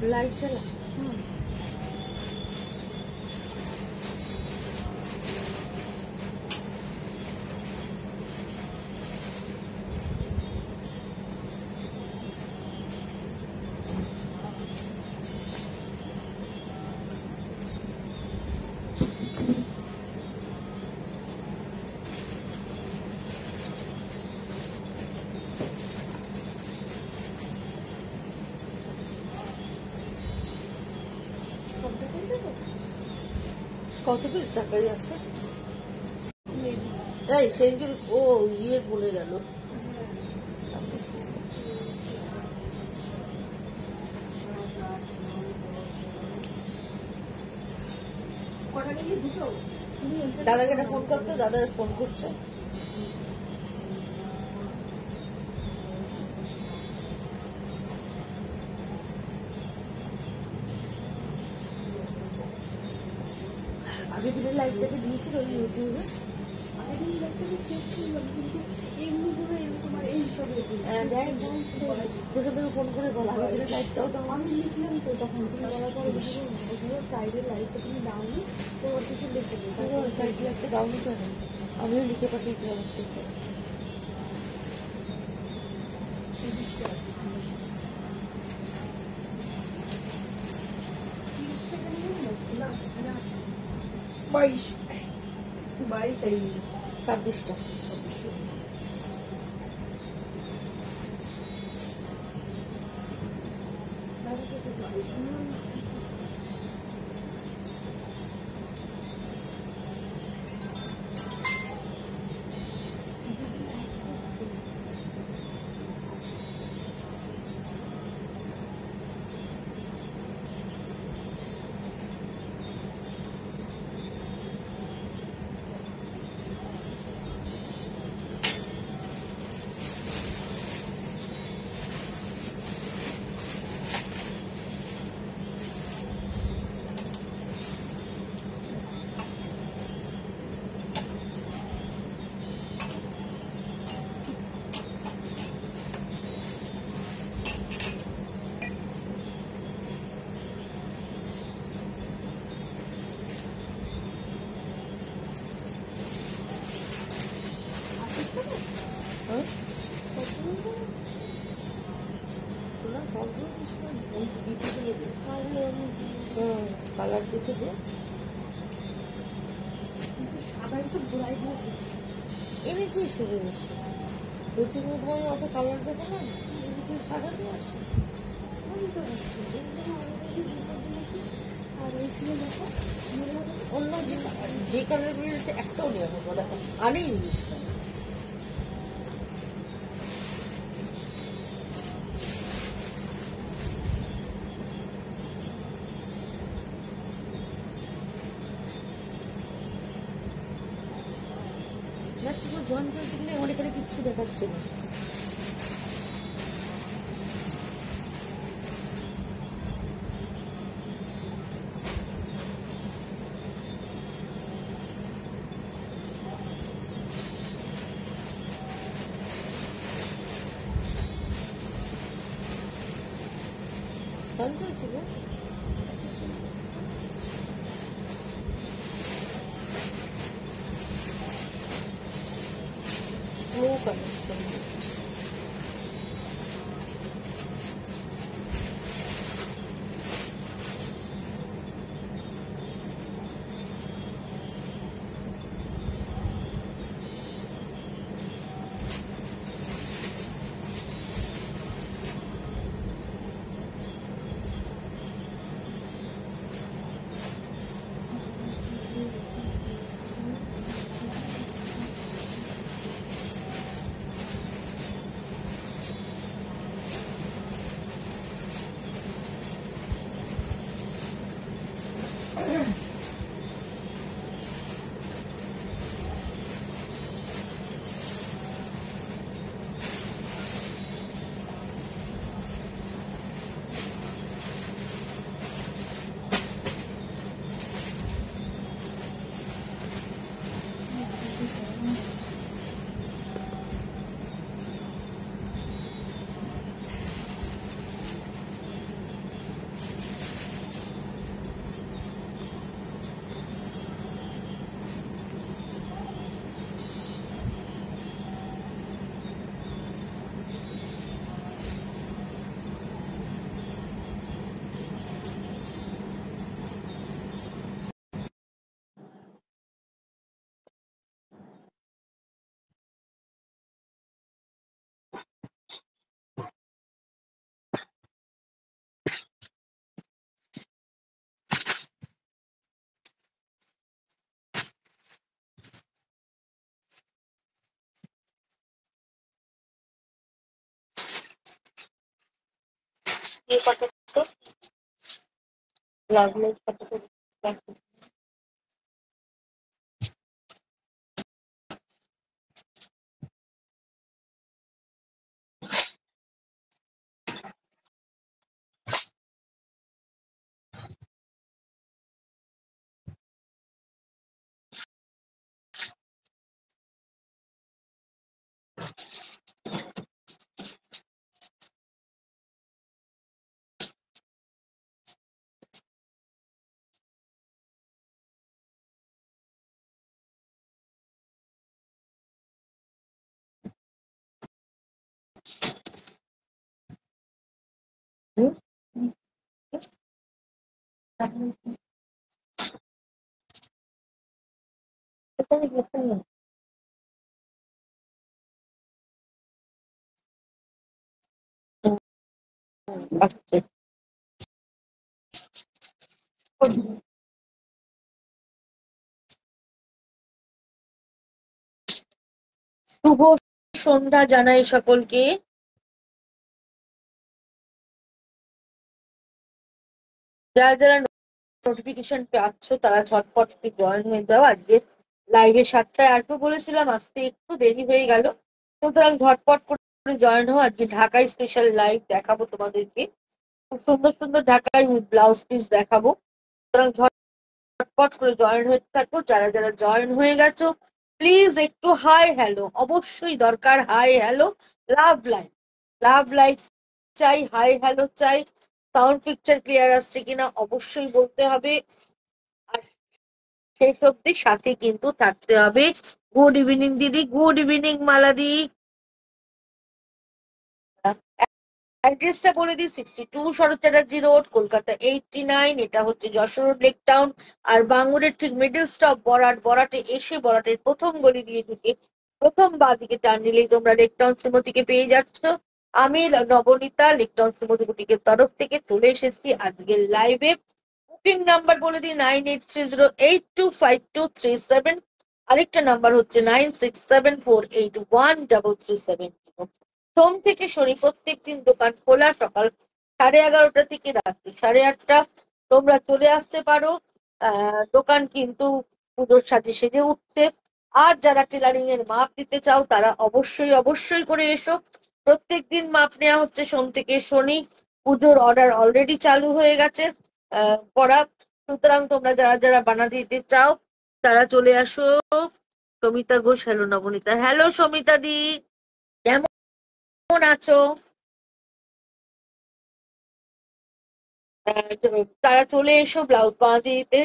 Light জ্বালা। কত piece টাকাই আছে? এই সেদিনকে ও ইয়ে বলে গেল। দাদাকে একটা ফোন করতো, দাদার ফোন করছে। আগের দিনের লাইভটাকে দিয়েছিল ওই ইউটিউবে। ফোন করে বলা আগের দিনের লাইভটাও তো আমি লিখলাম, তো তখন তুমি বলার পরে ফ্রাইডে লাইভটা তুমি দাওনি, তো ওর কিছু লিখে ফ্রাইডে লাইভটা দাওনি কেন? আমিও লিখে পাঠিয়েছিলাম। বাইশ 26টা। কালার দেখে দে, সাদাই তো ঘোরাই দিয়েছে। এনেছিস এনেছি প্রতিদিন অত কালার দেখে না, সাদা দিয়ে আসছে। অন্য যে কালারগুলো একটাও নেই আমার বলে আনেই জিনিসটা। জয়েন করেছি কিনা আমার এখানে কিচ্ছু দেখাচ্ছে না। জয়েন করেছি গো। Slow connection. ইয়ে পাঠাচ্ছো, লাভ লাইফ পাঠাচ্ছো। আসছে। শুভ সন্ধ্যা জানাই সকলকে। যারা যারা নোটিফিকেশন পাচ্ছ তারা ঝটপট জয়েন হয়ে যাও। আজকে লাইভে 7টায় আসবো বলেছিলাম, আসতে একটু দেরি হয়ে গেল, সুতরাং ঝটপট করে জয়েন হও। আজকে ঢাকায় স্পেশাল লাইভ দেখাবো তোমাদেরকে, খুব সুন্দর সুন্দর ঢাকায় ব্লাউজ পিস দেখাবো, সুতরাং ঝটপট করে জয়েন হয়ে থাকো। যারা যারা জয়েন হয়ে গেছো প্লিজ একটু হাই হ্যালো অবশ্যই দরকার, হাই হ্যালো লাভ লাইভ, লাভ লাইভ চাই, হাই হ্যালো চাই। সাউন্ড পিকচার ক্লিয়ার আসছে কিনা অবশ্যই বলতে হবে। আর শেষ অব্দি সাথে কিন্তু থাকতে হবে। গুড ইভিনিং দিদি, গুড ইভিনিং মালাদি। অ্যাড্রেসটা বলে দিই, 62 শরৎ চ্যাটার্জি রোড, কলকাতা 89। এটা হচ্ছে যশোর রোড, লেক টাউন। আর বাঙ্গুরের ঠিক মিডল স্টপ বরাটে এসে বরাটের প্রথম গলি দিয়ে ঢুকে প্রথম বাঁ দিকে টার্ন নিলেই তোমরা লেক টাউন শ্রীমতীকে পেয়ে যাচ্ছ। আমি নবনীতা লেক টাউন শ্রীমতী বুটিকের তরফ থেকে চলে এসেছি আজকের লাইভে। বুকিং নাম্বার বলে দিই 9830825237। আরেকটা নাম্বার হচ্ছে 9674813370। সোম থেকে শনি প্রত্যেকদিন দোকান খোলা, সকাল 11:30 থেকে রাত্রি 8:30। তোমরা চলে আসতে পারো। দোকান কিন্তু পুজোর সাজে সেজে উঠছে। আর যারা টেলারিং এর মাপ দিতে চাও তারা অবশ্যই অবশ্যই করে এসো। প্রত্যেকদিন মাপ নেওয়া হচ্ছে সোম থেকে শনি। পুজোর অর্ডার অলরেডি চালু হয়ে গেছে করা, সুতরাং তোমরা যারা যারা বানা দিতে চাও তারা চলে আসো। সমিতা ঘোষ, হ্যালো নবনীতা, হ্যালো সমিতা দি, কেমন আছো? তারা চলে এসো ব্লাউজ বানাতে দিতে,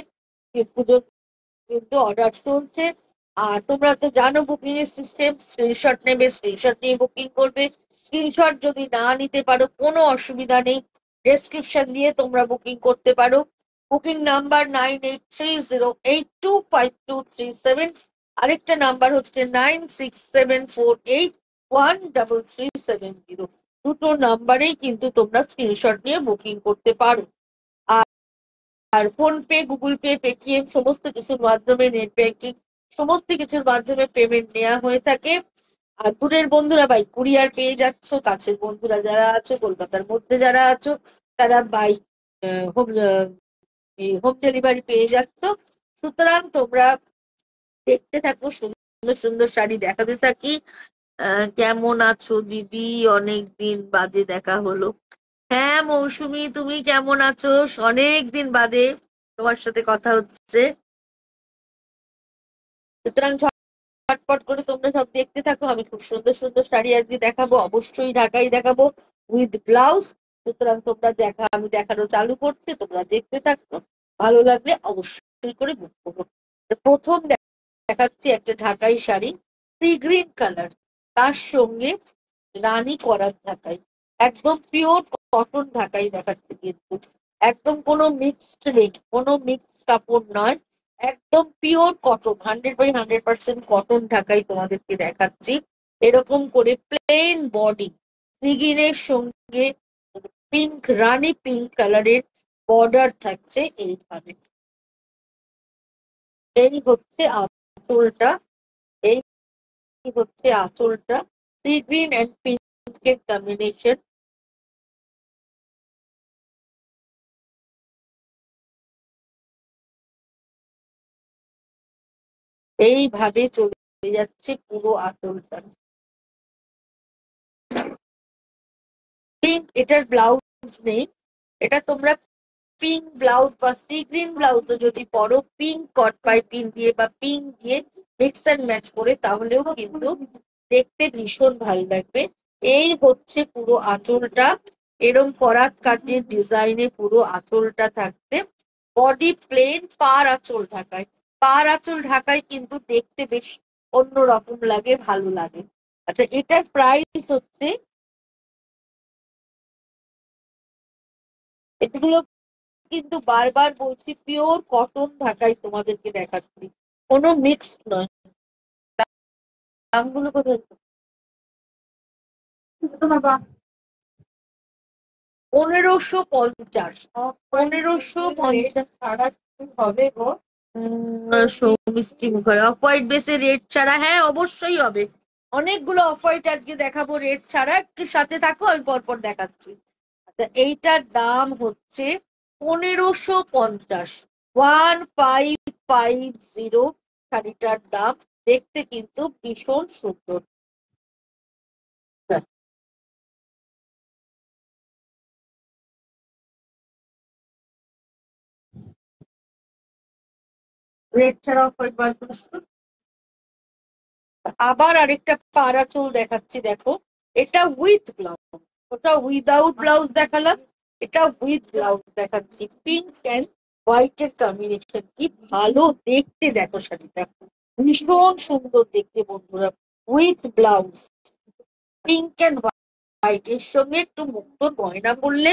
পুজোর কিন্তু অর্ডার চলছে। আর তোমরা তো জানো বুকিং এর সিস্টেম, স্ক্রিনশট নেবে, স্ক্রিনশট নিয়ে বুকিং করবে। স্ক্রিনশট যদি না নিতে পারো কোনো অসুবিধা নেই, ডেসক্রিপশন দিয়ে তোমরা বুকিং করতে পারো। Booking number 9830825237। আরেকটা নাম্বার হচ্ছে 9674813370। দুটো নাম্বারেই কিন্তু তোমরা স্ক্রিনশট নিয়ে বুকিং করতে পারো। আর PhonePe, Google Pay, Paytm সমস্ত কিছুর মাধ্যমে, নেট ব্যাংকিং সমস্ত কিছুর মাধ্যমে পেমেন্ট নেওয়া হয়ে থাকে। আর দূরের বন্ধুরা বাই কুরিয়ার পেয়ে যাচ্ছ, কাছের বন্ধুরা যারা আছো কলকাতার মধ্যে যারা আছো তারা বাই হোম হোম ডেলিভারি পেয়ে যাচ্ছ। সুতরাং তোমরা দেখতে থাকো, সুন্দর সুন্দর শাড়ি দেখাতে থাকি। কেমন আছো দিদি, অনেক দিন বাদে দেখা হলো। হ্যাঁ মৌসুমী, তুমি কেমন আছো? অনেক দিন বাদে তোমার সাথে কথা হচ্ছে। সুতরাং ঝটপট করে তোমরা সব দেখতে থাকো। আমি খুব সুন্দর সুন্দর শাড়ি আজকে দেখাবো, অবশ্যই ঢাকাই দেখাবো উইথ ব্লাউজ। সুতরাং তোমরা আমি দেখানো চালু করতে, তোমরা দেখতে থাকো, ভালো লাগলে অবশ্যই করে বুক করো। প্রথম দেখাচ্ছি একটা ঢাকাই শাড়ি, সি গ্রিন কালার, তার সঙ্গে রানী করার ঢাকাই, একদম পিওর কটন ঢাকাই দেখাচ্ছে কিন্তু, একদম কোনো মিক্সড নেই, কোনো মিক্সড কাপড় নয়, একদম পিওর কটন, 100/100% কটন ঢাকাই তোমাদেরকে দেখাচ্ছি। এরকম করে প্লেন বডি, গ্রিনের সঙ্গে পিঙ্ক, রানী পিঙ্ক কালারের বর্ডার থাকছে এইভাবে। এই হচ্ছে আঁচলটা, এই হচ্ছে আঁচলটা, সি গ্রিন অ্যান্ড পিঙ্কের কম্বিনেশন। এইভাবে চলে যাচ্ছে পুরো আঁচলটা। পিঙ্ক, এটার ব্লাউজ নেই, এটা তোমরা পিঙ্ক ব্লাউজ বা সি গ্রিন ব্লাউজও যদি পরো পিঙ্ক কট পাইপিং দিয়ে বা পিঙ্ক দিয়ে মিক্স অ্যান্ড ম্যাচ করে, তাহলেও কিন্তু দেখতে ভীষণ ভালো লাগবে। এই হচ্ছে পুরো আঁচলটা, এরম করাত কাজের ডিজাইনে পুরো আঁচলটা থাকতে। বডি প্লেন, পার আঁচল ঢাকায়, পার আঁচল ঢাকায় কিন্তু দেখতে বেশ অন্যরকম লাগে, ভালো লাগে। আচ্ছা, এটার প্রাইস হচ্ছে, এগুলো কিন্তু বারবার বলছি পিওর কটন ঢাকাই তোমাদেরকে দেখাচ্ছি, কোনো মিক্সড নয়। দামগুলো কোথায়? 1550। 1550 হবে গো। সৌমিষ্টি মুখার্জি অফ হোয়াইট বেসে রেড ছাড়া, হ্যাঁ অবশ্যই হবে। অনেকগুলো অফ হোয়াইট আজকে দেখাবো রেড ছাড়া, একটু সাথে থাকো আমি পরপর দেখাচ্ছি। আচ্ছা, এইটার দাম হচ্ছে 1550, 1550 শাড়িটার দাম। দেখতে কিন্তু ভীষণ সুন্দর। রেড ছাড়া অফ হোয়াইট বার করেছিল। আবার আরেকটা পাড়া চুল দেখাচ্ছি, দেখো এটা উইথ ব্লাউজ, ওটা উইদাউট ব্লাউজ দেখালাম, এটা উইথ ব্লাউজ দেখাচ্ছি। পিঙ্ক অ্যান্ড হোয়াইট এর কম্বিনেশন, কি ভালো দেখতে দেখো শাড়িটা, ভীষণ সুন্দর দেখতে বন্ধুরা। With blouse, pink and white এর সঙ্গে একটু মুক্ত গয়না পরলে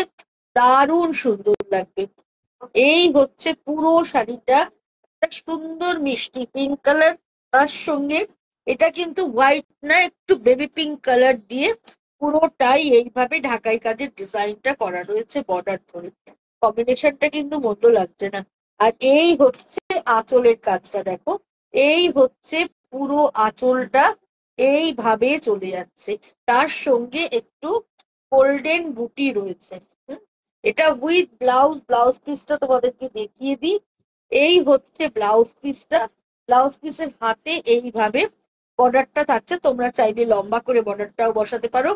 দারুণ সুন্দর লাগবে। এই হচ্ছে পুরো শাড়িটা, একটা সুন্দর মিষ্টি পিঙ্ক কালার, তার সঙ্গে এটা কিন্তু হোয়াইট না, একটু বেবি পিঙ্ক কালার দিয়ে পুরোটাই এইভাবে ঢাকাই কাজের ডিজাইনটা করা রয়েছে বর্ডার ধরে। কম্বিনেশনটা কিন্তু মন্দ লাগছে না। আর এই হচ্ছে আঁচলের কাজটা দেখো, এই হচ্ছে পুরো আঁচলটা এইভাবে চলে যাচ্ছে, তার সঙ্গে একটু গোল্ডেন বুটি রয়েছে। এটা উইথ ব্লাউজ, ব্লাউজ পিসটা তোমাদেরকে দেখিয়ে দিই। এই হচ্ছে ব্লাউজ পিসটা, ব্লাউজ পিসের হাতে এইভাবে বর্ডারটা থাকছে, তোমরা চাইলে লম্বা করে বর্ডারটাও বসাতে পারো,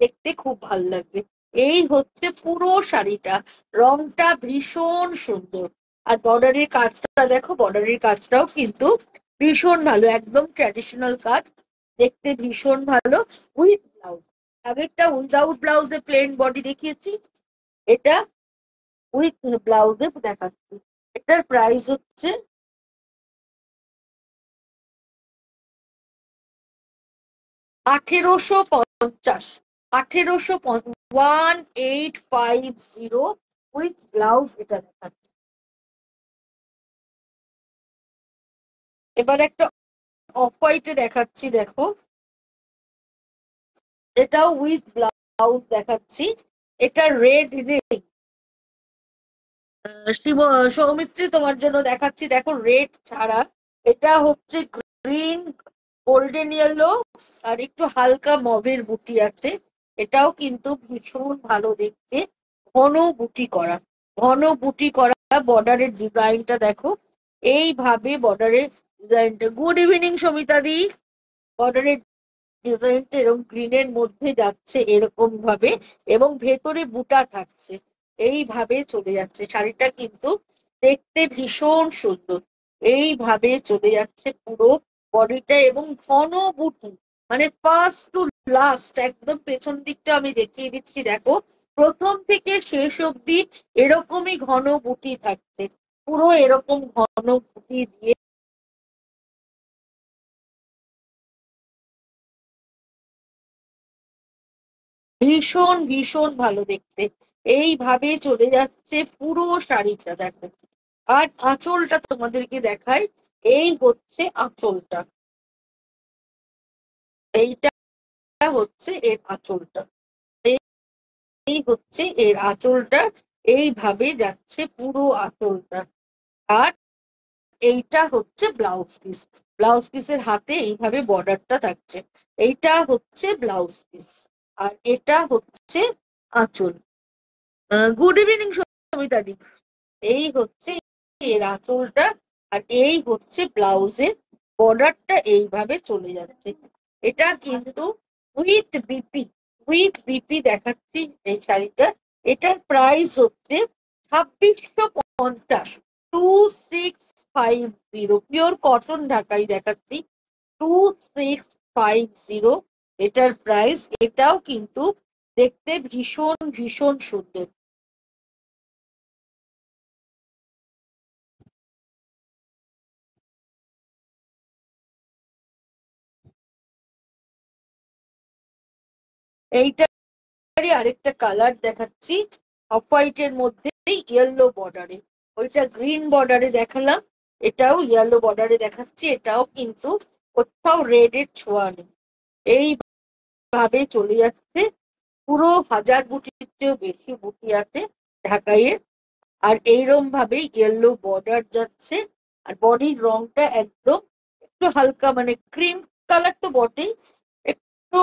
দেখতে খুব ভালো লাগবে। এই হচ্ছে পুরো শাড়িটা, রংটা ভীষণ সুন্দর। আর বর্ডারের কাজটা দেখো, বর্ডারের কাজটাও কিন্তু ভীষণ ভালো, একদম ট্র্যাডিশনাল কাজ, দেখতে ভীষণ ভালো। উইথ ব্লাউজ, আগেরটা উইদাউট ব্লাউজে প্লেন বডি দেখিয়েছি, এটা উইথ ব্লাউজে দেখাচ্ছি। এটার প্রাইস হচ্ছে 1850, 1850 উইথ ব্লাউজ এটা দেখাচ্ছি। এবার একটা অফ হোয়াইটে দেখাচ্ছি, দেখো এটাও উইথ ব্লাউজ দেখাচ্ছি। এটা রেড রেড, সৌমিত্রী তোমার জন্য দেখাচ্ছি, দেখো রেড ছাড়া এটা হচ্ছে গ্রিন, গোল্ডেন ইয়েলো আর একটু হালকা মবের বুটি আছে। এটাও কিন্তু ভীষণ ভালো দেখতে, ঘন বুটি করা, ঘন বুটি করা। বর্ডারের ডিজাইনটা দেখো, এইভাবে বর্ডারের ডিজাইনটা। গুড ইভিনিং সমিতা দি। বর্ডারের ডিজাইনটা এরকম গ্রিনের মধ্যে যাচ্ছে এরকম ভাবে, এবং ভেতরে বুটা থাকছে, এইভাবে চলে যাচ্ছে শাড়িটা, কিন্তু দেখতে ভীষণ সুন্দর। এইভাবে চলে যাচ্ছে পুরো বডিটা, এবং ঘন বুটি, মানে ফার্স্ট টু লাস্ট একদম পেছন দিকটা আমি দেখিয়ে দিচ্ছি, দেখো প্রথম থেকে শেষ অব্দি এরকমই ঘন বুটি থাকছে, পুরো এরকম ঘন বুটি দিয়ে ভীষণ ভীষণ ভালো দেখতে। এইভাবে চলে যাচ্ছে পুরো শাড়িটা দেখো। আর আঁচলটা তোমাদেরকে দেখাই, এই হচ্ছে আঁচলটা, এইটা হচ্ছে এর আঁচলটা, এই হচ্ছে এর আঁচলটা, এইভাবে যাচ্ছে পুরো আঁচলটা। আর এইটা হচ্ছে ব্লাউজ পিস, ব্লাউজ পিসের হাতে এইভাবে বর্ডারটা থাকছে, এইটা হচ্ছে ব্লাউজ পিস, আর এটা হচ্ছে আঁচল। গুড ইভিনিং সমিতা দি। এই হচ্ছে এর আঁচলটা, আর এই হচ্ছে ব্লাউজের বর্ডারটা এইভাবে চলে যাচ্ছে। এটা কিন্তু উইথ বিপি দেখাচ্ছি এই শাড়িটা। এটার প্রাইস হচ্ছে 2650, 2650, পিওর কটন ঢাকাই দেখাচ্ছি, 2650 এটার প্রাইস। এটাও কিন্তু দেখতে ভীষণ ভীষণ সুন্দর। এইটারই আরেকটা কালার দেখাচ্ছি, অফ হোয়াইট এর মধ্যে ইয়েলো বর্ডারে। ওইটা গ্রিন বর্ডারে দেখালাম, এটাও ইয়েলো বর্ডারে দেখাচ্ছি। এটাও কিন্তু কোথাও রেড এর ছোঁয়া নেই, এইভাবে চলে যাচ্ছে। পুরো 1000 বুটির চেয়েও বেশি বুটি আছে ঢাকাইয়ের। আর এইরকম ভাবে ইয়েলো বর্ডার যাচ্ছে। আর বডির রংটা একদম একটু হালকা মানে ক্রিম কালার তো বটেই, একটু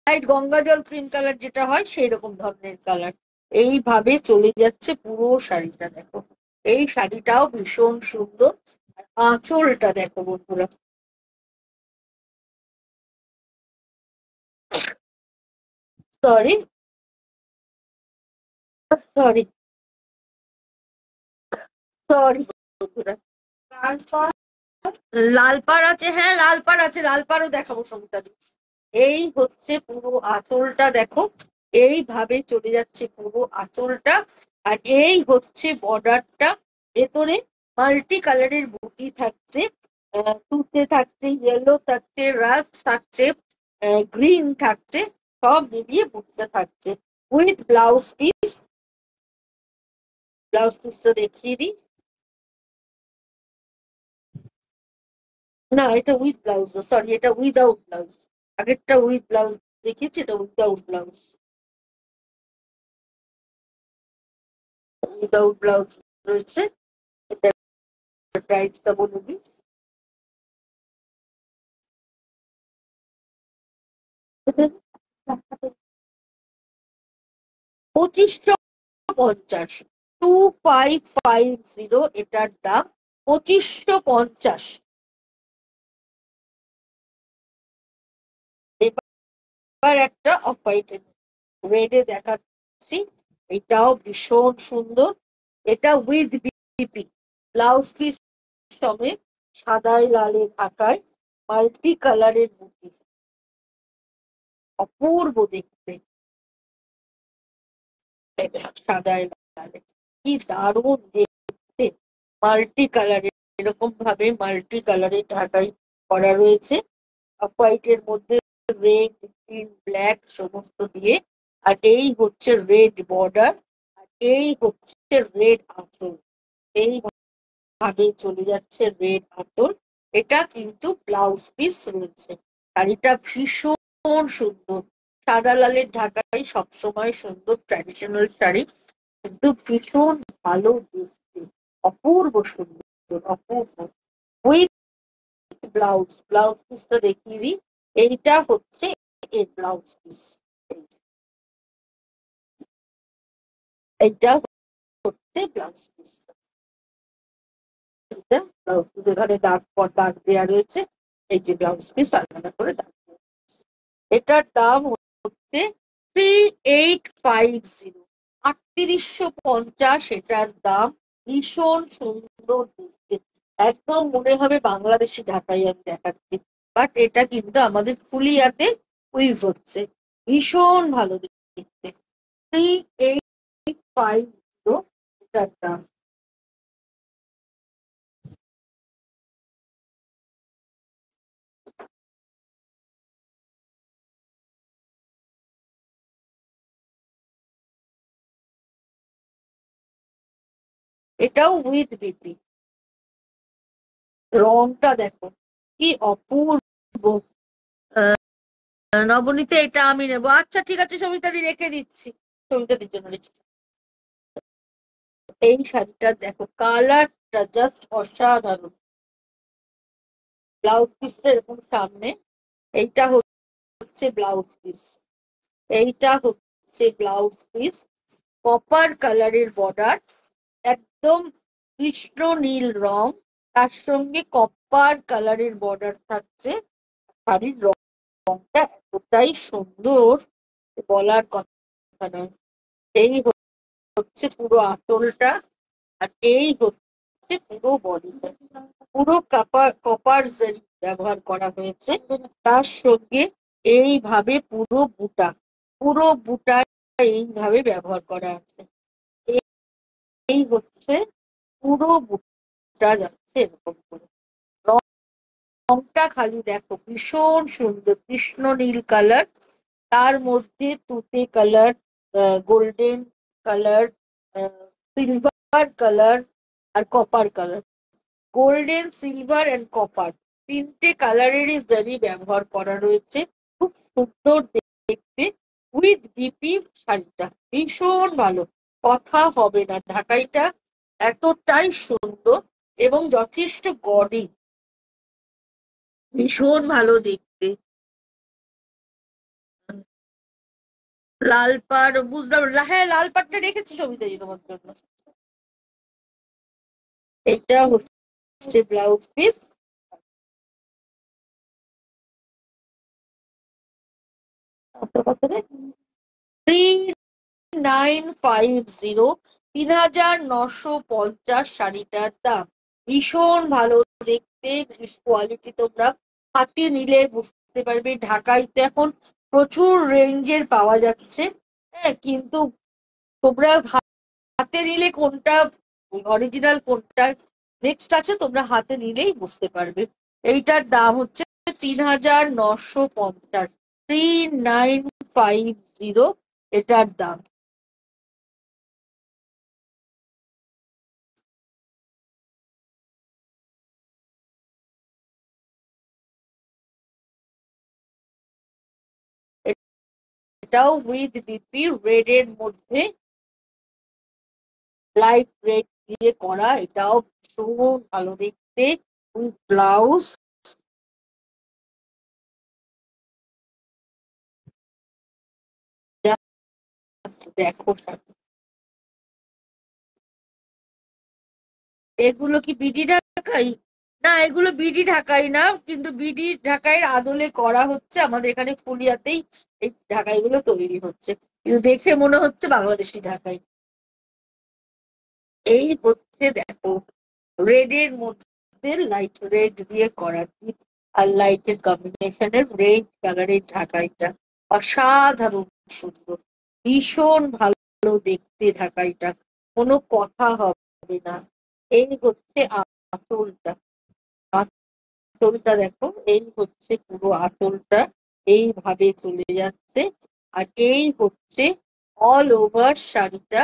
লাইট গঙ্গা জল ক্রিম কালার যেটা হয় সেই রকম ধরনের কালার। এইভাবে চলে যাচ্ছে পুরো শাড়িটা। দেখো এই শাড়িটাও ভীষণ সুন্দর। আর আঁচলটা দেখো বন্ধুরা, সরি সরি সরি বন্ধুরা, লাল পাড় আছে, হ্যাঁ লাল পাড় আছে, লাল পাড়ও দেখাবো সবিতা দি। এই হচ্ছে পুরো আঁচলটা দেখো, এইভাবে চলে যাচ্ছে পুরো আঁচলটা। আর এই হচ্ছে বর্ডারটা। ভেতরে মাল্টি কালারের বুটি থাকছে, তুতে থাকছে, ইয়েলো থাকছে, রাস্ট থাকছে, গ্রিন থাকছে, সব মিলিয়ে বুটিটা থাকছে উইথ ব্লাউজ পিস। ব্লাউজ পিসটা দেখিয়ে দিই। না এটা উইথ ব্লাউজ, সরি এটা উইদাউট ব্লাউজ। আগেরটা উইথ ব্লাউজ দেখিয়েছি, এটা উইদাউট ব্লাউজ। উইদাউট ব্লাউজ রয়েছে। এটা প্রাইসটা বলে দিই। এটা 2550, 2550 এটার দাম, 2550। এবার একটা অফ হোয়াইট রেডে দেখাচ্ছি, এটাও ভীষণ সুন্দর। এটা উইথ বিপি ব্লাউজ পিস সমেত, সাদায় লালে ঢাকায় মাল্টি কালারের বুটি, অপূর্ব দেখতে। সাদায় লালে কি দারুণ দেখতে, মাল্টি কালারের, এরকম ভাবে মাল্টি কালারের ঢাকাই করা রয়েছে। অফ হোয়াইট এর মধ্যে রেড, গ্রিন, ব্ল্যাক সমস্ত দিয়ে। আর এই হচ্ছে রেড বর্ডার, আর এই হচ্ছে রেড আঁচল। এই ভাবে চলে যাচ্ছে রেড আঁচল। এটা কিন্তু ব্লাউজ পিস রয়েছে। শাড়িটা ভীষণ সুন্দর। সাদা লালের ঢাকাই সবসময় সুন্দর ট্র্যাডিশনাল শাড়ি, কিন্তু ভীষণ ভালো দেখতে, অপূর্ব সুন্দর, অপূর্ব। উইথ ব্লাউজ, ব্লাউজ পিসটা দেখিয়ে দিই। এইটা হচ্ছে এর ব্লাউজ পিস। এইটা হচ্ছে ব্লাউজ পিস। এটা ব্লাউজ পিস, এখানে দাগ দেওয়া রয়েছে। এই যে ব্লাউজ পিস আলাদা করে দাগ দেওয়া। এটার দাম হচ্ছে 3850, 3850 এটার দাম। ভীষণ সুন্দর দেখতে, একদম মনে হবে বাংলাদেশি ঢাকাই আমি দেখাচ্ছি। বাট এটা কিন্তু আমাদের ফুলিয়াতে উইভ হচ্ছে, ভীষণ ভালো দেখতে। 3850 এটার দাম। এটাও উইথ বিপি। রংটা দেখো কি অপূর্ব। নবনীতে এটা আমি নেবো, আচ্ছা ঠিক আছে সবিতা দি রেখে দিচ্ছি, সবিতা দির জন্য রেখে। এই শাড়িটা দেখো কালারটা জাস্ট অসাধারণ। ব্লাউজ পিসটা এরকম সামনে, এইটা হচ্ছে ব্লাউজ পিস, এইটা হচ্ছে ব্লাউজ পিস। কপার কালারের বর্ডার, একদম কৃষ্ণ নীল রং, তার সঙ্গে কপার কালারের বর্ডার থাকছে। শাড়ির রংটা এতটাই সুন্দর বলার কথা নয়। এই হচ্ছে পুরো আঁচলটা, আর এই হচ্ছে পুরো বডিটা। পুরো কপার জারি ব্যবহার করা হয়েছে। তার সঙ্গে এইভাবে পুরো বুটা এইভাবে ব্যবহার করা আছে। এই হচ্ছে পুরো বুটা যাচ্ছে এরকম করে। রংটা খালি দেখো ভীষণ সুন্দর, কৃষ্ণ নীল কালার, তার মধ্যে তুতে colour, golden colour, silver colour আর copper colour. Golden, silver and copper তিনটে কালারেরই জারি ব্যবহার করা রয়েছে। খুব সুন্দর দেখতে, উইথ বিপি শাড়িটা ভীষণ ভালো, কথা হবে না। ঢাকাইটা এতটাই সুন্দর এবং যথেষ্ট গডি, ভীষণ ভালো দেখতে। লাল পাড় বুঝলাম, হ্যাঁ লাল পাড়টা রেখেছি ছবিতে তোমার জন্য। এটা হচ্ছে ব্লাউজ পিস। থ্রি 950, 3950 শাড়িটার দাম। ভীষণ ভালো দেখতে, কোয়ালিটি তোমরা হাতে নিলে বুঝতে পারবে। ঢাকায় তো এখন প্রচুর রেঞ্জের পাওয়া যাচ্ছে, হ্যাঁ, কিন্তু তোমরা হাতে নিলে কোনটা অরিজিনাল কোনটা নেক্সট আছে তোমরা হাতে নিলেই বুঝতে পারবে। এইটার দাম হচ্ছে 3950, 3950 এটার দাম। এটাও উইথ বিপি রেড এর মধ্যে, লাইট রেড দিয়ে করা, এটাও ভীষণ ভালো দেখতে, উইথ ব্লাউজ। দেখো এগুলো কি বিডি ঢাকাই? না, এগুলো বিডি ঢাকাই না, কিন্তু বিডি ঢাকাইয়ের আদলে করা হচ্ছে আমাদের এখানে ফুলিয়াতেই। এই ঢাকাই গুলো তৈরি হচ্ছে, কিন্তু দেখে মনে হচ্ছে বাংলাদেশি ঢাকাই। এই হচ্ছে দেখো রেড এর মধ্যে লাইট রেড দিয়ে করা, আর লাইটের কম্বিনেশনের রেড কালারের ঢাকাইটা অসাধারণ সুন্দর, ভীষণ ভালো দেখতে ঢাকাইটা, কোনো কথা হবে না। এই হচ্ছে আঁচলটা, আঁচলটা দেখো, এই হচ্ছে পুরো আঁচলটা এইভাবে চলে যাচ্ছে। আর এই হচ্ছে অল ওভার শাড়িটা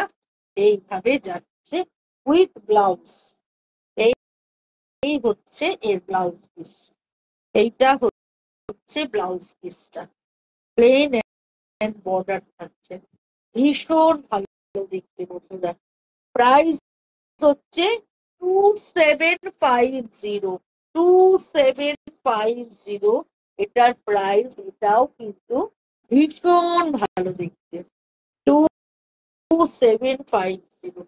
এইভাবে যাচ্ছে উইথ ব্লাউজ। এই এই হচ্ছে এর ব্লাউজ পিস। এইটা হচ্ছে ব্লাউজ পিসটা, প্লেন এন্ড বর্ডার থাকছে, ভীষণ ভালো দেখতে বন্ধুরা। প্রাইস হচ্ছে 2750, 2750 এটার প্রাইস। এটাও কিন্তু ভীষণ ভালো দেখতে, 2750।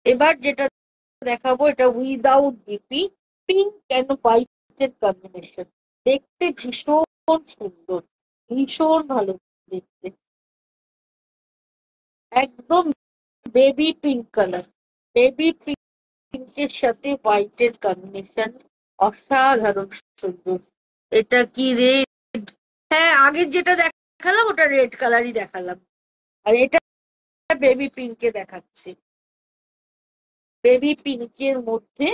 এবার যেটা দেখাবো এটা without BP, pink and white এর কম্বিনেশন, দেখতে ভীষণ সুন্দর, ভীষণ ভালো দেখতে, একদম বেবি পিঙ্ক কালার, বেবি পিঙ্কের সাথে হোয়াইটের কম্বিনেশন অসাধারণ সুন্দর। এটা কি রেড? হ্যাঁ, আগের যেটা দেখালাম ওটা রেড কালারই দেখালাম, আর এটা বেবি পিঙ্কে দেখাচ্ছি। বেবি পিঙ্কের মধ্যে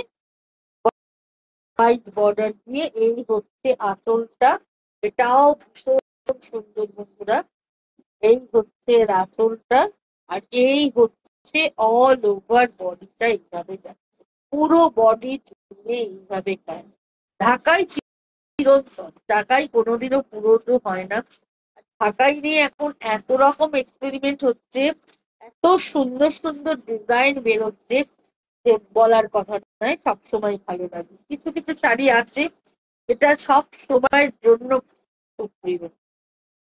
হোয়াইট বর্ডার দিয়ে এই হচ্ছে আঁচলটা, এটাও ভীষণ সুন্দর বন্ধুরা। এই হচ্ছে আঁচলটা, আর এই হচ্ছে অল ওভার বডিটা এইভাবে যাচ্ছে, পুরো বডি জুড়ে এইভাবে কাজ। ঢাকায় চিরন্তন, ঢাকায় কোনোদিনও পুরোনো হয় না। ঢাকায় নিয়ে এখন এত রকম এক্সপেরিমেন্ট হচ্ছে, এত সুন্দর সুন্দর ডিজাইন বেরোচ্ছে যে বলার কথা নয়, সবসময় ভালো লাগে। কিছু কিছু শাড়ি আছে এটা সব সময়ের জন্য খুব প্রিয়।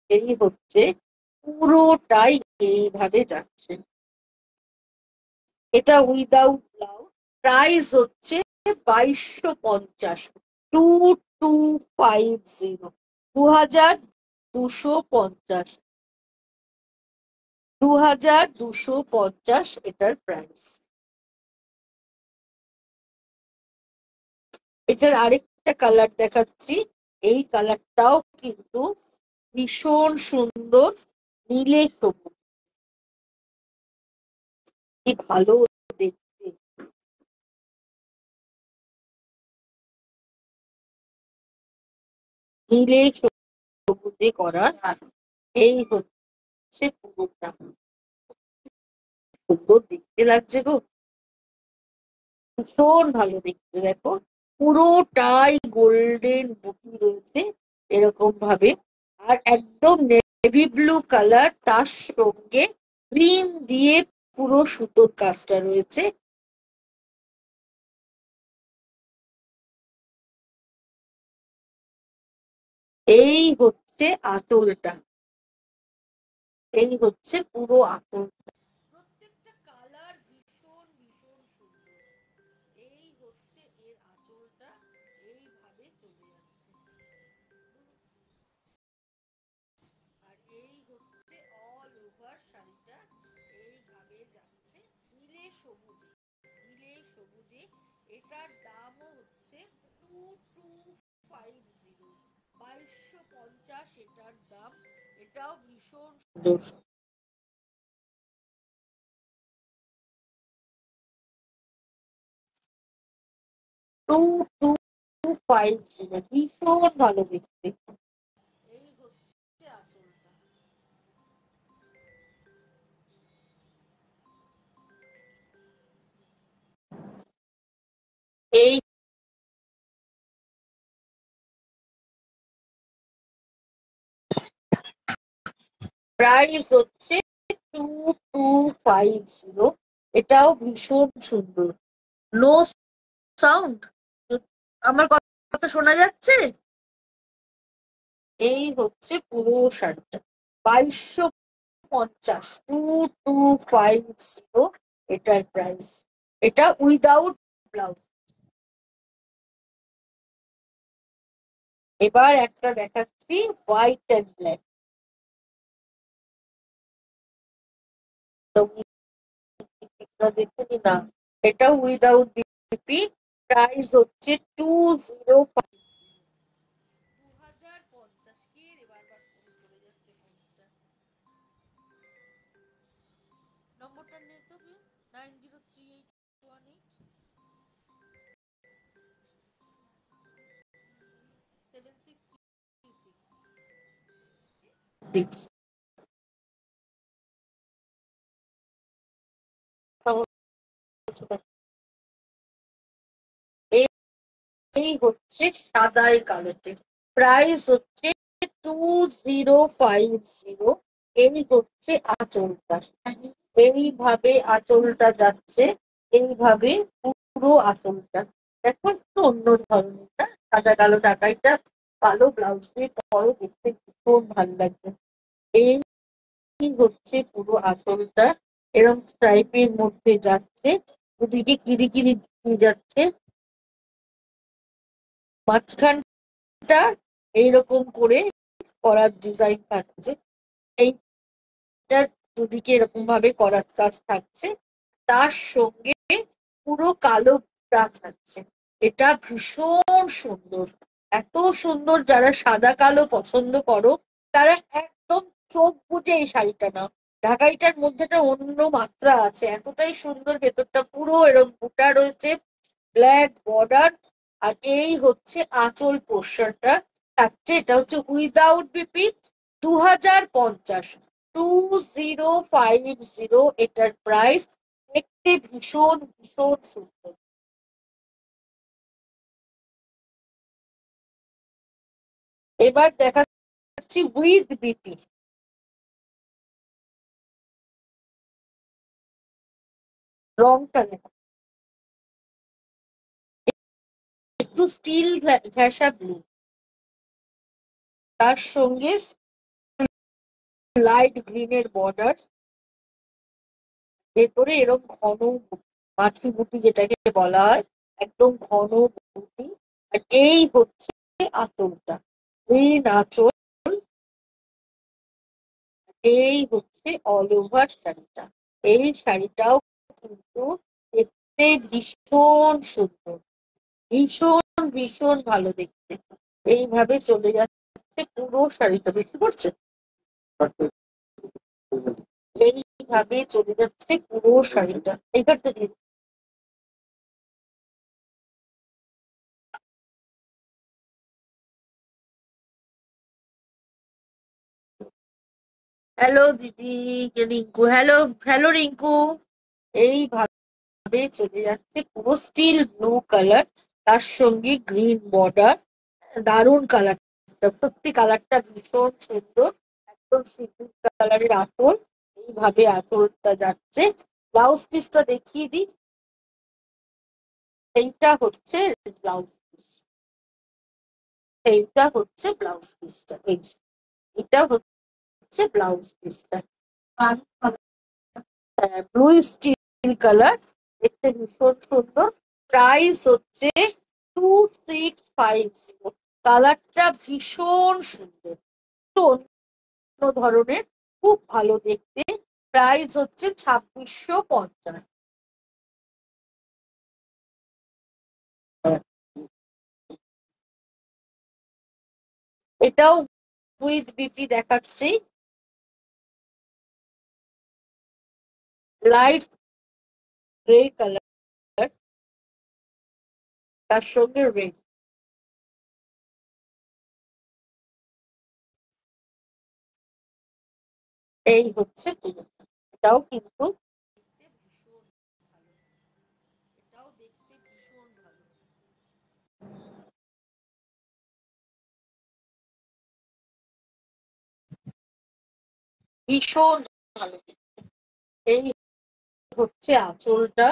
এই হচ্ছে পুরোটাই এইভাবে যাচ্ছে। এটা উইদাউট ব্লাউজ, প্রাইস হচ্ছে 2250, 2250, 2250, 2250 এটার প্রাইস। এটার আরেকটা কালার দেখাচ্ছি, এই কালারটাও কিন্তু ভীষণ সুন্দর, নীলে সবুজ, কি ভালো দেখতে। নীলে সবুজে করা, এই হচ্ছে পুরোটা, সুন্দর দেখতে লাগছে গো, ভীষণ ভালো দেখতে। দেখো পুরোটাই গোল্ডেন বুটি রয়েছে এরকম ভাবে, আর একদম নেভি ব্লু কালার, তার সঙ্গে গ্রিন দিয়ে পুরো সুতোর কাজটা রয়েছে। এই হচ্ছে আঁচলটা, এই হচ্ছে পুরো আঁচলটা, প্রত্যেকটা কালার ভীষণ ভীষণ সুন্দর। এই হচ্ছে এর আঁচলটা, এইভাবে চলে যাচ্ছে, আর এই হচ্ছে অল ওভার শাড়িটা এইভাবে যাচ্ছে নীলে সবুজে, নীলে সবুজে। এটার দামও হচ্ছে 2250, 2250 এটার দাম। এটাও ভীষণ সুন্দর, 2250, ভীষণ ভালো দেখতে। এই হচ্ছে আঁচলটা, এই প্রাইস হচ্ছে 2250, এটাও ভীষণ সুন্দর। নো সাউন্ড, আমার কথা শোনা যাচ্ছে? এই হচ্ছে পুরো শাড়িটা, 2250, 2250 এটার প্রাইস। এটা উইদাউট ব্লাউজ। এবার একটা দেখাচ্ছি হোয়াইট অ্যান্ড ব্ল্যাক, দেখুন না, এটা উইদাউট ডিপি, প্রাইস হচ্ছে 2050, 2050। কি রে বারবার ফোন করে যাচ্ছে ফোনটা, নম্বরটা নেই তো, 9038187636। এই হচ্ছে সাদাই কালোতে, প্রাইস হচ্ছে 2050। এই হচ্ছে আঁচলটা, এইভাবে আঁচলটা যাচ্ছে, এইভাবে পুরো আঁচলটা। দেখো একটু অন্য ধরনের না, সাদা কালো টাকাইটা কালো ব্লাউজ দিয়ে পরো, দেখতে ভীষণ ভালো লাগবে। এই হচ্ছে পুরো আঁচলটা, এরকম স্ট্রাইপের মধ্যে যাচ্ছে, দুদিকে কিরি যাচ্ছে, মাঝখানটা এইরকম করে করার ডিজাইন থাকছে, এইটা দুদিকে এরকম ভাবে করার কাজ থাকছে, তার সঙ্গে পুরো কালো বুটা থাকছে। এটা ভীষণ সুন্দর, এত সুন্দর, যারা সাদা কালো পছন্দ করো তারা একদম চোখ বুজে এই শাড়িটা নাও। ঢাকাইটার মধ্যে একটা অন্য মাত্রা আছে, এতটাই সুন্দর, ভেতরটা পুরো এরকম বুটা রয়েছে, ব্ল্যাক বর্ডার, আর এই হচ্ছে আঁচল পোর্শনটা থাকছে। এটা হচ্ছে উইদাউট বিপি, 2050, 2050 এটার প্রাইস। দেখতে ভীষণ ভীষণ সুন্দর। এবার দেখাচ্ছি উইথ বিপি, রংটা দেখা, একটু স্টিল ঘেঁষা ব্লু, তার সঙ্গে লাইট গ্রিনের বর্ডার, ভেতরে এরকম ঘন মাছি বুটি যেটাকে বলা হয়, একদম ঘন বুটি। আর এই হচ্ছে আঁচলটা, গ্রিন আঁচল। এই হচ্ছে অল ওভার শাড়িটা। এই শাড়িটাও কিন্তু দেখতে ভীষণ সুন্দর, ভীষণ ভীষণ ভালো দেখতে। এইভাবে চলে যাচ্ছে পুরো শাড়িটা, বেশি পড়ছে, এইভাবে চলে যাচ্ছে পুরো শাড়িটা। এইখানটা দিয়ে হ্যালো দিদি, রিঙ্কু, হ্যালো হ্যালো রিঙ্কু। এইভাবে চলে যাচ্ছে পুরো স্টিল ব্লু কালার, তার সঙ্গে গ্রিন বর্ডার। দারুণ কালারটা, সত্যি কালারটা ভীষণ সুন্দর, একদম সিভিক কালারের আঁচল। এইভাবে আঁচলটা যাচ্ছে। ব্লাউজ পিসটা দেখিয়ে দিই। এইটা হচ্ছে ব্লাউজ পিস, এইটা হচ্ছে ব্লাউজ পিসটা, এই যে, এটা হচ্ছে ব্লাউজ পিসটা। ব্লু স্টিল কালার, দেখতে ভীষণ সুন্দর। প্রাইস হচ্ছে 2650। কালারটা ভীষণ সুন্দর, অন্য ধরনের, খুব ভালো দেখতে। প্রাইস হচ্ছে 2650। এটাও উইথ বিপি দেখাচ্ছি, লাইট গ্রে কালার, তার সঙ্গে রেড। এই হচ্ছে পুরোটা। এটাও কিন্তু এটাও দেখতে ভীষণ ভালো, ভীষণ ভালো দেখতে। এই হচ্ছে আঁচলটা,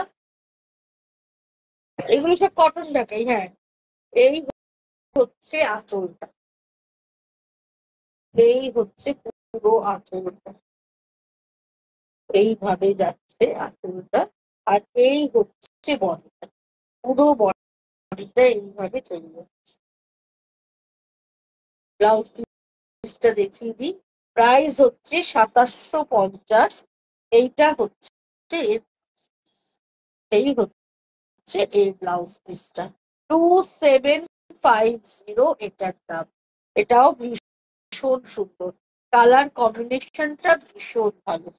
এগুলো সব কটন ঢাকাই, হ্যাঁ। এই হচ্ছে আঁচলটা, এই হচ্ছে পুরো আঁচলটা, এইভাবে যাচ্ছে আঁচলটা। আর এই হচ্ছে বডিটা, পুরো বডিটা এইভাবে চলে যাচ্ছে। ব্লাউজ পিসটা দেখিয়ে দিই। প্রাইস হচ্ছে 2750। এইটা হচ্ছে এই হচ্ছে এই ব্লাউজ পিসটা, 2750 এটার দাম। এটাও ভীষণ সুন্দর, কালার কম্বিনেশনটা ভীষণ ভালো।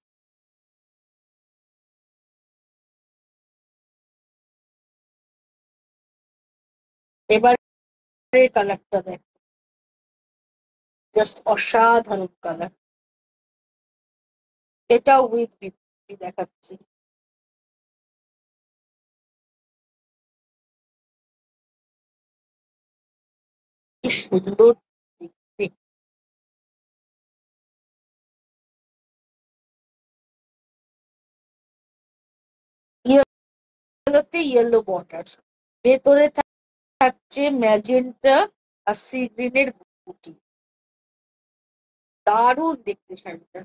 এবার কালারটা দেখ, জাস্ট অসাধারণ কালার। এটাও উইথ বিপি দেখাচ্ছি। কি সুন্দর দেখতে। ইয়েলোতে ইয়েলো বর্ডার, ভেতরে থাকছে ম্যাজেন্টা আর সি গ্রিনের বুটি। দারুণ দেখতে শাড়িটা।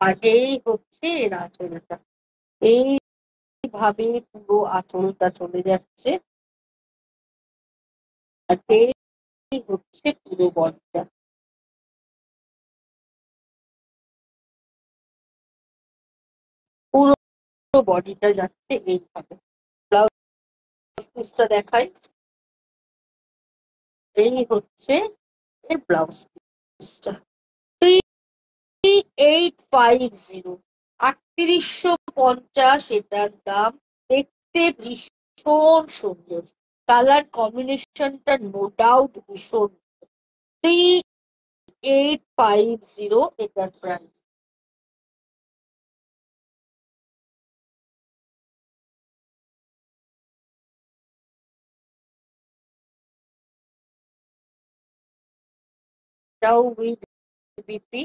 আর এই হচ্ছে এর আঁচলটা, এইভাবে পুরো আঁচলটা চলে যাচ্ছে। আর এই হচ্ছে পুরো বডিটা, পুরো বডিটা যাচ্ছে এইভাবে। ব্লাউজ পিসটা দেখাই। এই হচ্ছে এর ব্লাউজ পিসটা, 3850, 3850 এটার দাম। দেখতে ভীষণ সুন্দর, কালার কম্বিনেশনটা নো ডাউট ভীষণ। 3850 এটার প্রাইস। এটাও উইথ বিপি,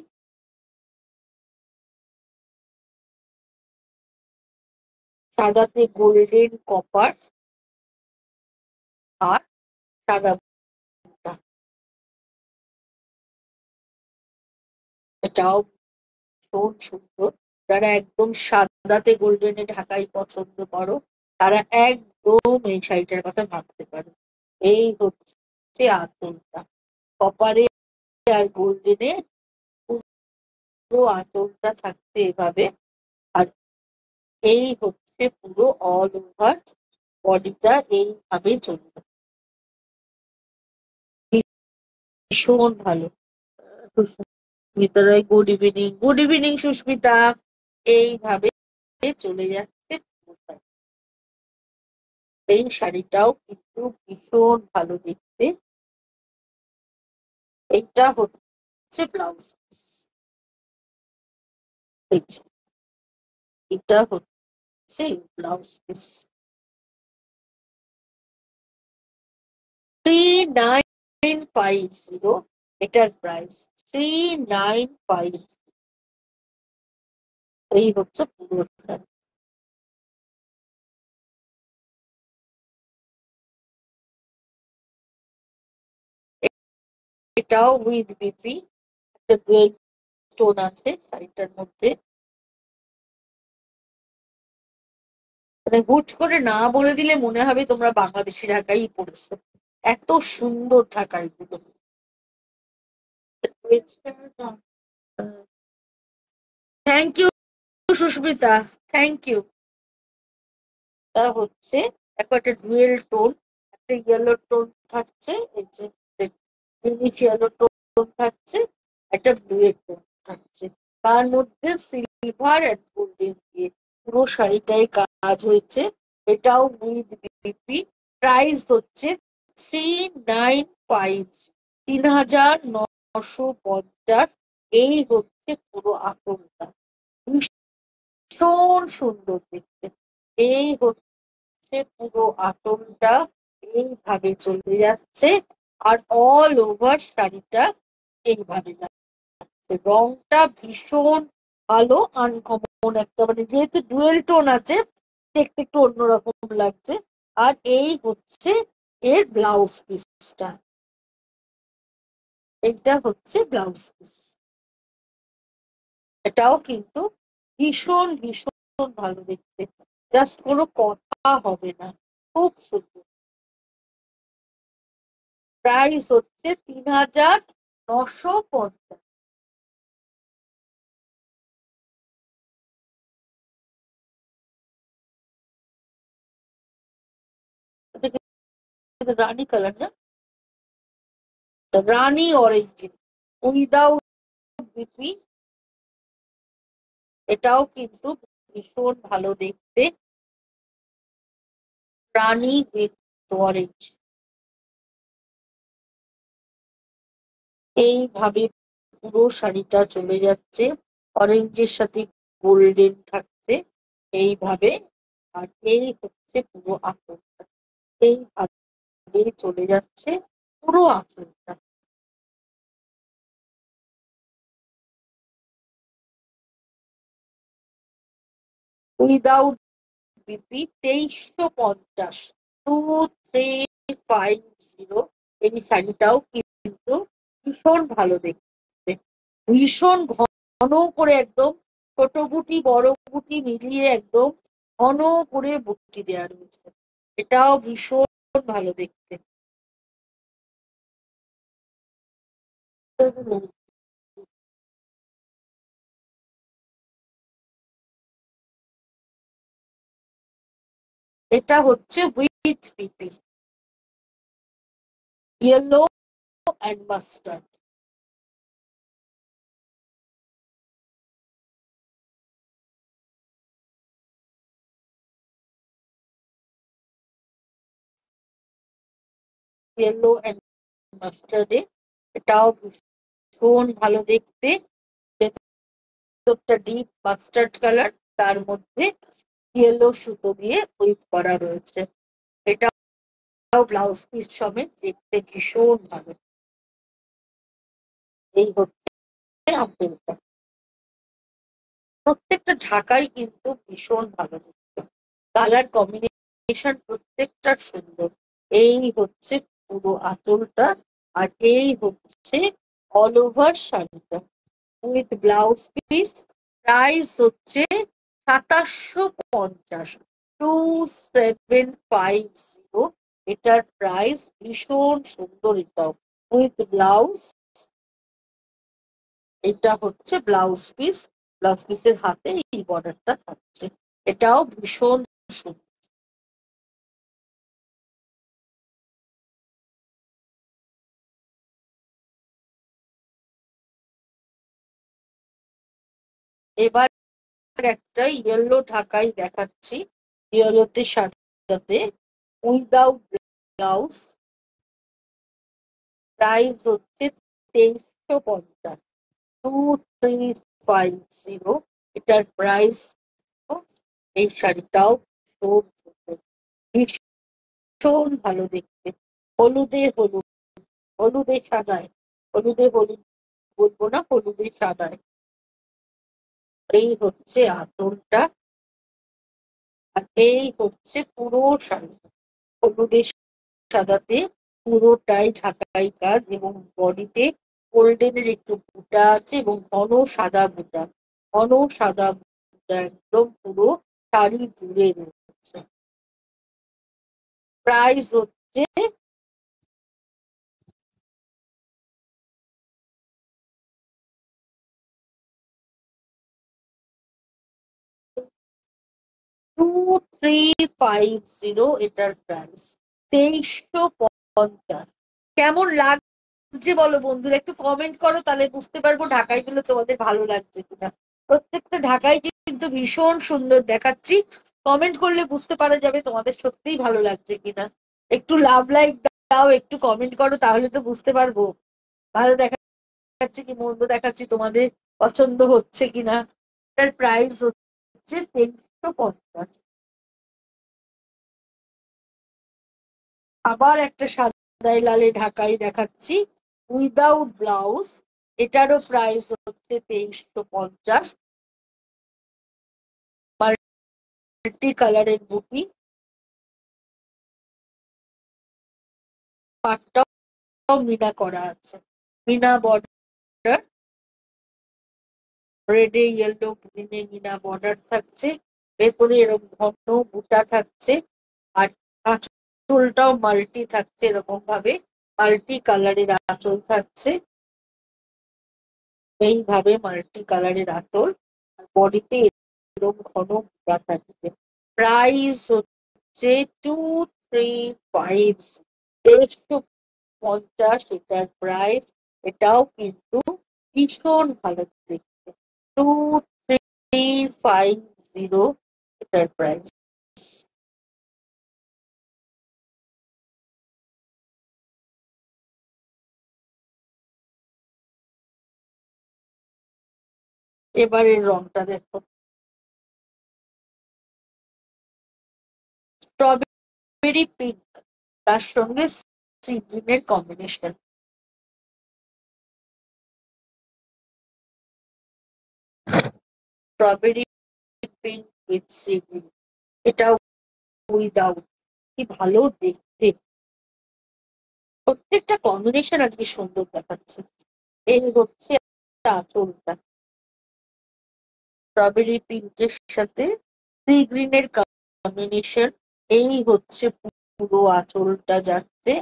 সাদাতে গোল্ডেন কপার আর সাদা বুটা। এটাও ভীষণ সুন্দর। যারা একদম সাদাতে গোল্ডেনে ঢাকাই পছন্দ করো তারা একদম এই শাড়িটার কথা ভাবতে পারো। এই হচ্ছে আঁচলটা, কপারে আর গোল্ডেনে পুরো আঁচলটা থাকছে এভাবে। আর এই হচ্ছে পুরো অল ওভার বডিটা এইভাবে চলবে, ভীষণ ভালো। Susmita Roy, good evening. Good evening Susmita. এইভাবে চলে যাচ্ছে পুরোটা। এই শাড়িটাও কিন্তু ভীষণ ভালো দেখতে। এইটা হচ্ছে ব্লাউজ পিস, এটা হচ্ছে ব্লাউজ পিস। 3950 এটার প্রাইস, 3950। এই হচ্ছে পুরোটা। এটাও উইথ বিপি, একটা ডুয়েল টোন আছে শাড়িটার মধ্যে। মানে হুট করে না বলে দিলে মনে হবে তোমরা বাংলাদেশি ঢাকাই পড়েছো, এত সুন্দর ঢাকাই গুলো। Thank you Susmita, thank you. তা হচ্ছে একটা ডুয়েল টোন, একটা ইয়েলো টোন থাকছে, এই যে ইংলিশ ইয়েলো টোন থাকছে, একটা ব্লুয়ের টোন থাকছে, তার মধ্যে সিলভার আর গোল্ডেন দিয়ে পুরো শাড়িটায় কাজ হয়েছে। এটাও উইথ বিপি। প্রাইস হচ্ছে 3950, 3950। এই হচ্ছে পুরো আঁচলটা, ভীষণ সুন্দর দেখতে। এই হচ্ছে পুরো আঁচলটা, এইভাবে চলে যাচ্ছে। আর অল ওভার শাড়িটা এইভাবে যাচ্ছে। রংটা ভীষণ ভালো, আনকমন একটা, মানে যেহেতু ডুয়েল টোন আছে দেখতে একটু অন্যরকম লাগছে। আর এই হচ্ছে এর ব্লাউজ পিসটা, এইটা হচ্ছে ব্লাউজ পিস। এটাও কিন্তু ভীষণ ভীষণ ভালো দেখতে, জাস্ট কোনো কথা হবে না, খুব সুন্দর। প্রাইস হচ্ছে 3950। রানী কালার না, রানী অরেঞ্জ উইদাউট বিপি। এটাও কিন্তু ভীষণ ভালো দেখতে, রানী উইথ অরেঞ্জ। এইভাবে পুরো শাড়িটা চলে যাচ্ছে, অরেঞ্জের সাথে গোল্ডেন থাকছে এইভাবে। আর এই হচ্ছে পুরো আঁচলটা, এইভাবে চলে যাচ্ছে পুরো আঁচলটা। Without BP 2350, 2350। এই শাড়িটাও কিন্তু ভীষণ ভালো দেখতে, ভীষণ ঘন করে একদম ছোট বুটি বড় বুটি মিলিয়ে একদম ঘন করে বুটি দেওয়া রয়েছে। এটাও ভীষণ ভালো দেখতে। এটা হচ্ছে উইথ পিপি, yellow and mustard. Yellow and মাস্টার্ডে, এটাও ভীষণ ভালো দেখতে। ভেতরটা ডিপ মাস্টার্ড কালার, তার মধ্যে ইয়েলো সুতো দিয়ে উইভ করা রয়েছে। এটাও ব্লাউজ পিস সমেত দেখতে ভীষণ ভালো। এই হচ্ছে আঁচলটা। প্রত্যেকটা ঢাকাই কিন্তু ভীষণ ভালো দেখতে, কালার কম্বিনেশন প্রত্যেকটা সুন্দর। এই হচ্ছে পুরো আঁচলটা, আর এই হচ্ছে অল ওভার শাড়িটা। With blouse piece. প্রাইস হচ্ছে 2750, 2750। এটার প্রাইস ভীষণ সুন্দর। এটাও উইথ ব্লাউজ। এটা হচ্ছে ব্লাউজ পিস, ব্লাউজ পিসের হাতে এই বর্ডারটা থাকছে। এটাও ভীষণ সুন্দর। এবার একটা ইয়েলো ঢাকাই দেখাচ্ছি, ইয়েলোতে সাথে উইদাউট ব্লাউজ। প্রাইস হচ্ছে 2350, 2350। এটার প্রাইস। এই শাড়িটাও ভীষণ সুন্দর, ভীষণ ভালো দেখতে। হলুদে হলুদ, হলুদে সাদায়, হলুদে হলুদ বলবো না, হলুদে সাদায়। এই হচ্ছে আঁচলটা, আর এই হচ্ছে পুরো শাড়ি হলুদের সাদাতে পুরোটাই ঢাকাই কাজ, এবং বডিতে গোল্ডেনের একটু বুটা আছে এবং ঘন সাদা বুটা, ঘন সাদা বুটা একদম পুরো শাড়ি জুড়ে রয়েছে। প্রাইস হচ্ছে 2350। এটার প্রাইস 2350। কেমন লাগছে বলো বন্ধুরা, একটু কমেন্ট করো, তাহলে বুঝতে পারবো ঢাকাই গুলো তোমাদের ভালো লাগছে কিনা। প্রত্যেকটা ঢাকাই কিন্তু ভীষণ সুন্দর দেখাচ্ছি, কমেন্ট করলে বুঝতে পারা যাবে তোমাদের সত্যিই ভালো লাগছে কিনা। একটু লাভ লাইক দাও, একটু কমেন্ট করো, তাহলে তো বুঝতে পারবো ভালো দেখাচ্ছে কি মন্দ দেখাচ্ছি, তোমাদের পছন্দ হচ্ছে কিনা। এটার প্রাইস হচ্ছে 2350। আবার একটা সাদাই লালে ঢাকাই দেখাচ্ছি উইদাউট ব্লাউজ। এটারও প্রাইস হচ্ছে 2350। মাল্টি কালারের বুটি, পাটটাও মিনা করা আছে, মিনা বর্ডার, রেডে ইয়েলো গ্রিনে মিনা বর্ডার থাকছে। ভেতরে এরকম ঘন বুটা থাকছে, আর আঁচলটাও মাল্টি থাকছে, এরকম ভাবে মাল্টি কালারের আঁচল থাকছে। এইভাবে মাল্টি কালারের আঁচল, আর বডিতে এরকম ঘন বুটা থাকছে। প্রাইস হচ্ছে 2350, 2350 এটার প্রাইস। এটাও কিন্তু ভীষণ ভালো দেখতে। 2350 এটার প্রাইস। এবারের রংটা দেখো, স্ট্রবেরি পিঙ্ক, তার সঙ্গে সি গ্রিনের combination. Strawberry pink with sea green, এটাও উইদাউট। কি ভালো দেখতে, প্রত্যেকটা কম্বিনেশন আজকে সুন্দর দেখাচ্ছে। এই হচ্ছে আঁচলটা, স্ট্রবেরি পিঙ্কের সাথে সি গ্রিনের কম্বিনেশন। এই হচ্ছে পুরো আঁচলটা যাচ্ছে,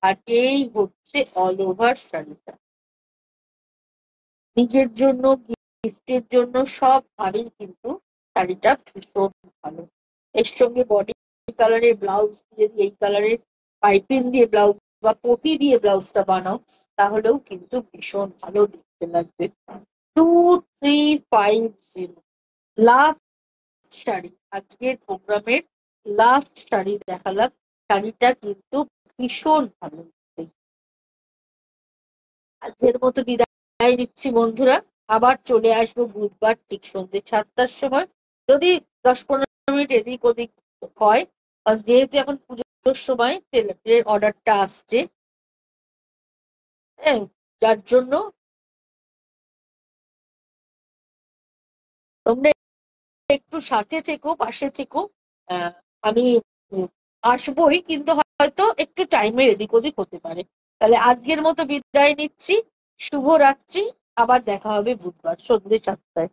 আর এই হচ্ছে অল ওভার শাড়িটা। নিজের জন্য, গিফটের জন্য, সব ভাবেই কিন্তু শাড়িটা ভীষণ ভালো। এর সঙ্গে বডি কালারের ব্লাউজ দিয়ে, এই কালারের পাইপিং দিয়ে ব্লাউজ বা পটি দিয়ে ব্লাউজটা বানাও, তাহলেও কিন্তু ভীষণ ভালো দেখতে লাগবে। 2350। লাস্ট শাড়ি, আজকের প্রোগ্রামের লাস্ট শাড়ি দেখালাম। শাড়িটা কিন্তু ভীষণ ভালো। আজকের মতো বিদায় নিচ্ছি বন্ধুরা, আবার চলে আসবো বুধবার ঠিক সন্ধ্যে 7টার সময়। যদি 10-15 মিনিট এদিক ওদিক হয়, কারণ যেহেতু এখন পুজোর সময় ট্রেনের অর্ডারটা আসছে, হ্যাঁ, যার জন্য তোমরা একটু সাথে থেকো, পাশে থেকো। আমি আসবোই, কিন্তু হয়তো একটু টাইমের এদিক ওদিক হতে পারে। তাহলে আজকের মতো বিদায় নিচ্ছি, শুভরাত্রি। আবার দেখা হবে বুধবার সন্ধ্যে 7টায়।